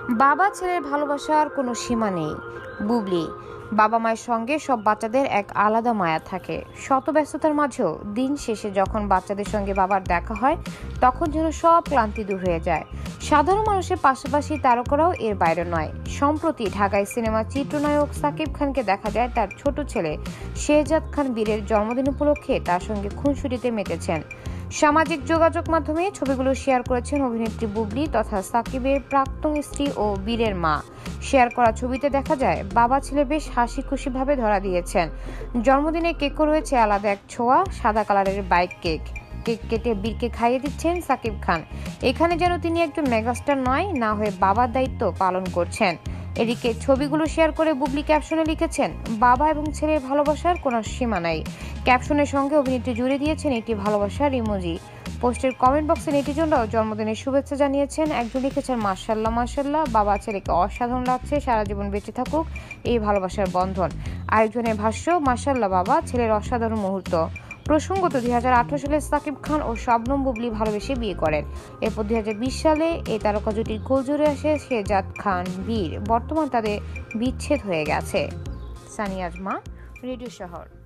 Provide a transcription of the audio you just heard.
বাবা ছেলের ভালোবাসার কোনো সীমা নেই। বুবলি, বাবা মায়ের সঙ্গে সব বাচ্চাদের এক আলাদা মায়া থাকে। শত ব্যস্ততার মাঝেও দিন শেষে যখন বাচ্চাদের সঙ্গে বাবার দেখা হয়, তখন যেন সব ক্লান্তি দূর হয়ে যায়। সাধারণ মানুষের পাশাপাশি তারকারাও এর বাইরে নয়। সম্প্রতি ঢাকায় সিনেমার চিত্রনায়ক সাকিব খানকে দেখা যায় তার ছোট ছেলে শেহজাদ খান বীরের জন্মদিন উপলক্ষে তার সঙ্গে খুনসুটিতে মেতেছেন। সামাজিক যোগাযোগ মাধ্যমে ছবিগুলো শেয়ার করেছেন অভিনেত্রী বুবলি তথা সাকিবের প্রাক্তন স্ত্রী ও বীরের মা। শেয়ার করা ছবিতে দেখা যায় বাবা ছেলে বেশ হাসি খুশি ভাবে ধরা দিয়েছেন। জন্মদিনে কেকও রয়েছে আলাদা এক ছোঁয়া, সাদা কালারের বাইক কেক। কেক কেটে বীরকে খাইয়ে দিচ্ছেন সাকিব খান। এখানে যেন তিনি একজন মেগাস্টার নয়, না হয়ে বাবার দায়িত্ব পালন করছেন। এদিকে ছবিগুলো শেয়ার করে বুবলি ক্যাপশনে লিখেছেন, বাবা এবং ছেলের ভালোবাসার কোনো সীমা নাই। ক্যাপশনের সঙ্গে অভিনেত্রী জুড়ে দিয়েছেন একটি ভালোবাসার ইমোজি। পোস্টের কমেন্ট বক্সে নেটিজনরাও জন্মদিনের শুভেচ্ছা জানিয়েছেন। একজন লিখেছেন, মাশাল্লাহ মাশাল্লাহ, বাবা ছেলেকে অসাধারণ লাগছে, সারা জীবন বেঁচে থাকুক এই ভালোবাসার বন্ধন। আরেকজনের ভাষ্য, মাশাল্লাহ বাবা ছেলের অসাধারণ মুহূর্ত। প্রসঙ্গত 2018 সালে সাকিব খান ও শবনম বুবলি ভালোবেসে বিয়ে করেন। এরপর 2020 সালে এই তারকা জুটির গোলজোরে আসে শেহজাদ খান বীর। বর্তমান তাদের বিচ্ছেদ হয়ে গেছে। সানিয়া আজমা, রেডিও শহর।